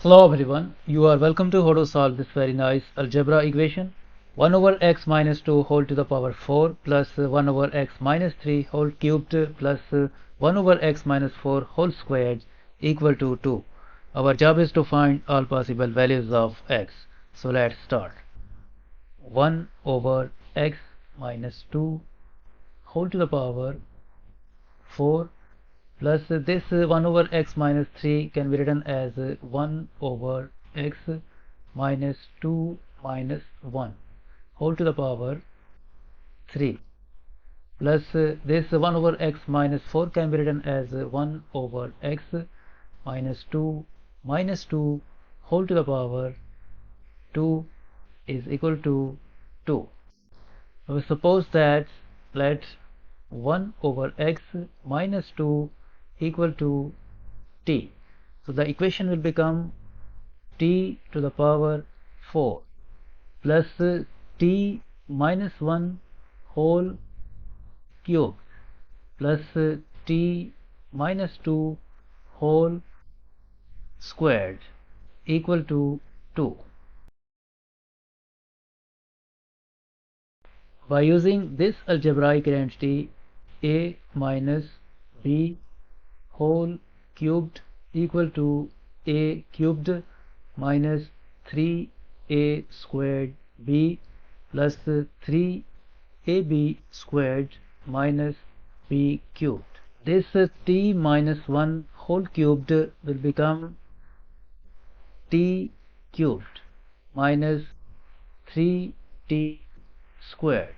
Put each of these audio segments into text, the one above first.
Hello everyone, you are welcome to how to solve this very nice algebra equation. 1 over x minus 2 whole to the power 4 plus 1 over x minus 3 whole cubed plus 1 over x minus 4 whole squared equal to 2. Our job is to find all possible values of x. So let's start. 1 over x minus 2 whole to the power 4 plus this 1 over x minus 3 can be written as 1 over x minus 2 minus 1 whole to the power 3 plus this 1 over x minus 4 can be written as 1 over x minus 2 whole to the power 2 is equal to 2. So suppose that let 1 over x minus 2 equal to t. So the equation will become t to the power 4 plus t minus 1 whole cube plus t minus 2 whole squared equal to 2. By using this algebraic identity, a minus b whole cubed equal to a cubed minus 3a squared b plus 3ab squared minus b cubed. This t minus 1 whole cubed will become t cubed minus 3t squared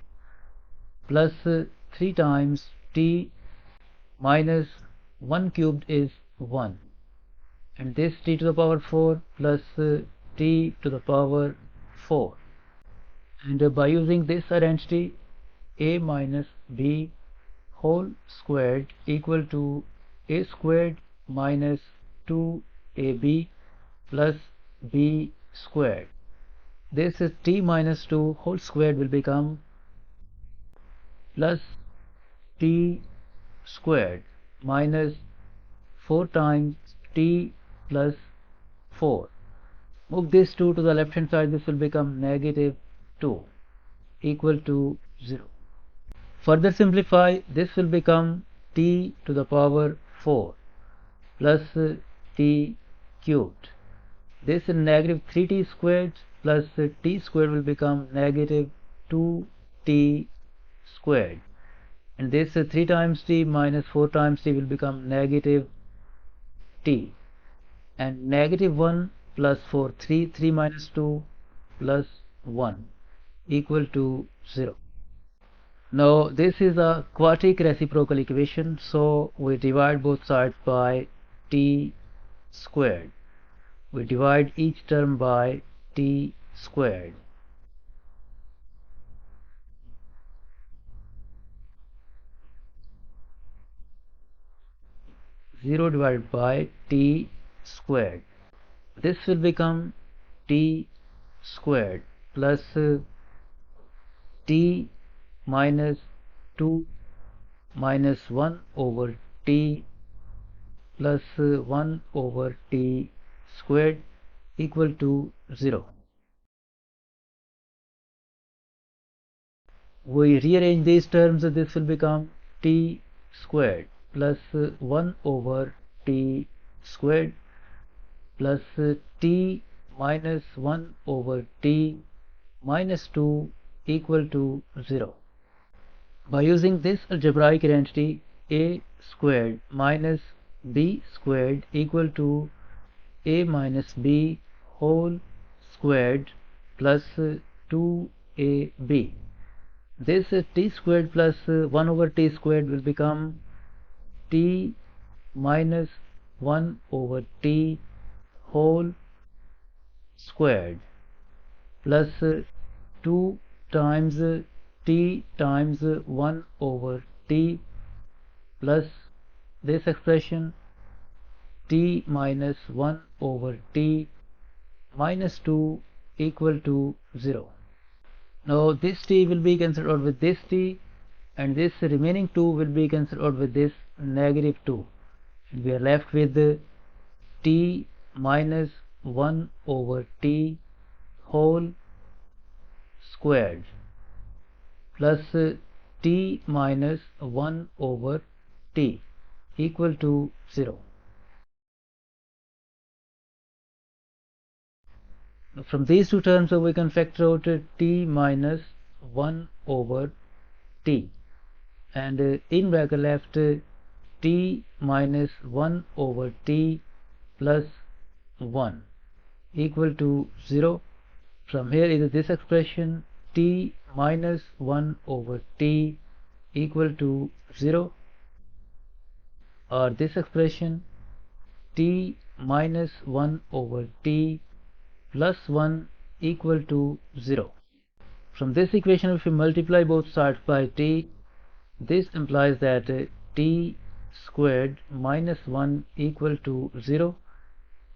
plus 3 times t minus 1 cubed is 1, and this t to the power 4 plus t to the power 4, and by using this identity, a minus b whole squared equal to a squared minus 2ab plus b squared. This is t minus 2 whole squared will become plus t squared minus 4 times t plus 4. Move this 2 to the left hand side, this will become negative 2 equal to 0. Further simplify, this will become t to the power 4 plus t cubed. This is negative 3t squared plus t squared will become negative 2t squared, and this 3 times t minus 4 times t will become negative t, and negative 1 plus 4 3 minus 2 plus 1 equal to 0. Now this is a quadratic reciprocal equation, so we divide both sides by t squared. We divide each term by t squared. Zero divided by t squared. This will become t squared plus t minus 2 minus 1 over t plus 1 over t squared equal to 0. We rearrange these terms, this will become t squared plus 1 over t squared plus t minus 1 over t minus 2 equal to 0. By using this algebraic identity, a squared minus b squared equal to a minus b whole squared plus 2ab. This t squared plus 1 over t squared will become t minus 1 over t whole squared plus 2 times t times 1 over t plus this expression t minus 1 over t minus 2 equal to 0. Now this t will be cancelled out with this t, and this remaining 2 will be cancelled out with this negative 2. We are left with t minus 1 over t whole squared plus t minus 1 over t equal to 0. From these two terms we can factor out t minus 1 over t, and in bracket left t minus 1 over t plus 1 equal to 0. From here is this expression t minus 1 over t equal to 0, or this expression t minus 1 over t plus 1 equal to 0. From this equation, if we multiply both sides by t, this implies that t squared minus 1 equal to 0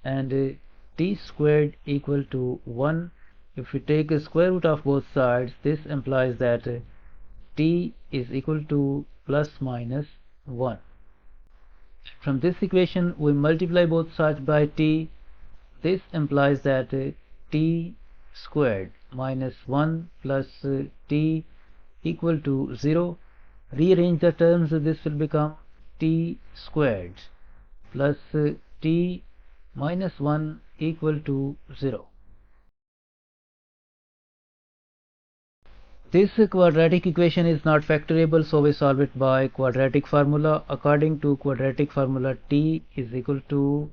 and t squared equal to 1. If we take a square root of both sides, this implies that t is equal to plus minus 1. From this equation, we multiply both sides by t. This implies that t squared minus 1 plus t equal to 0. Rearrange the terms, this will become t squared plus t minus 1 equal to 0. This quadratic equation is not factorable, so we solve it by quadratic formula. According to quadratic formula, t is equal to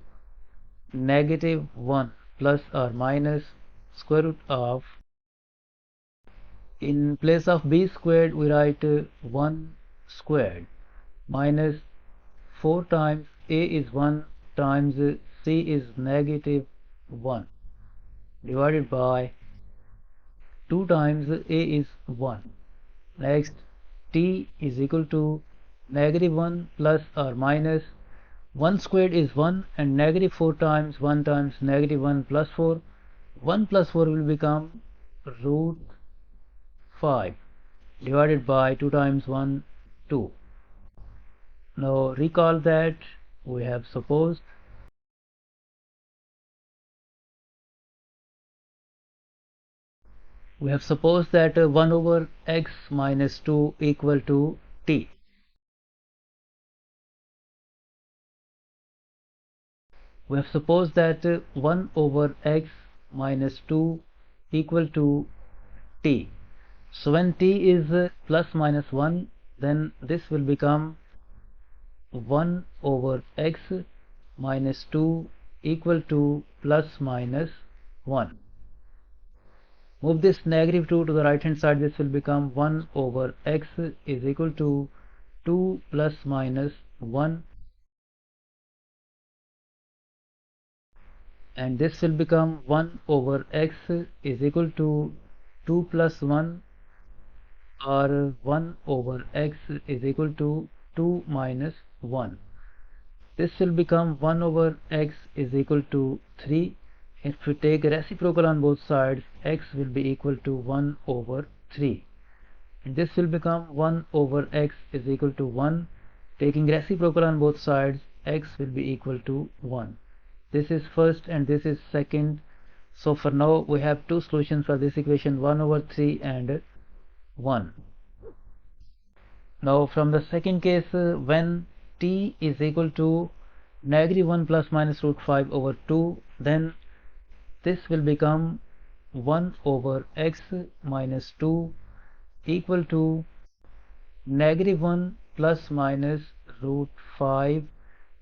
negative 1 plus or minus square root of, in place of b squared we write 1 squared minus 4 times a is 1 times c is negative 1 divided by 2 times a is 1. Next, t is equal to negative 1 plus or minus 1 squared is 1 and negative 4 times 1 times negative 1 plus 4. 1 plus 4 will become root 5 divided by 2 times 1, 2. Now recall that we have supposed that 1 over x minus 2 equal to t. We have supposed that 1 over x minus 2 equal to t. So when t is plus minus 1, then this will become 1 over x minus 2 equal to plus minus 1. Move this negative 2 to the right hand side, this will become 1 over x is equal to 2 plus minus 1, and this will become 1 over x is equal to 2 plus 1, or 1 over x is equal to 2 minus 1. This will become 1 over x is equal to 3. If we take reciprocal on both sides, x will be equal to 1 over 3. And this will become 1 over x is equal to 1. Taking reciprocal on both sides, x will be equal to 1. This is first and this is second. So for now we have two solutions for this equation, 1 over 3 and 1. Now from the second case, when t is equal to negative 1 plus minus root 5 over 2, then this will become 1 over x minus 2 equal to negative 1 plus minus root 5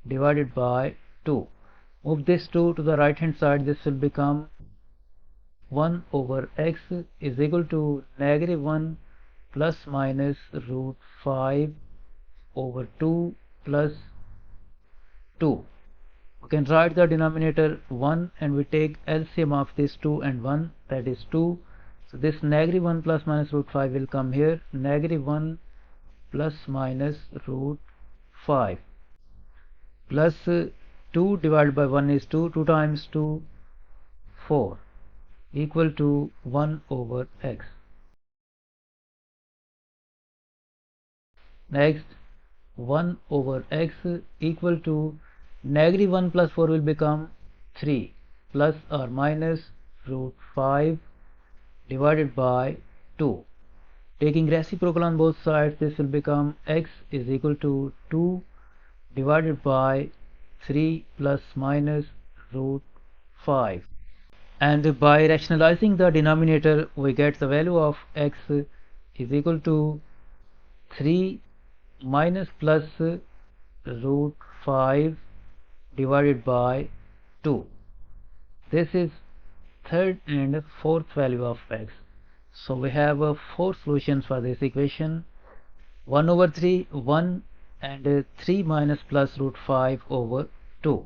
divided by 2. Move this 2 to the right hand side, this will become 1 over x is equal to negative 1 plus minus root 5 over 2 plus 2. We can write the denominator 1 and we take LCM of this 2 and 1, that is 2. So this negative 1 plus minus root 5 will come here, negative 1 plus minus root 5 plus 2 divided by 1 is 2, 2 times 2, 4 equal to 1 over x. Next, 1 over x equal to negative 1 plus 4 will become 3 plus or minus root 5 divided by 2. Taking reciprocal on both sides, this will become x is equal to 2 divided by 3 plus minus root 5. And by rationalizing the denominator, we get the value of x is equal to 3 minus plus root 5 divided by 2. This is third and fourth value of x. So we have 4 solutions for this equation: 1 over 3, 1, and 3 minus plus root 5 over 2.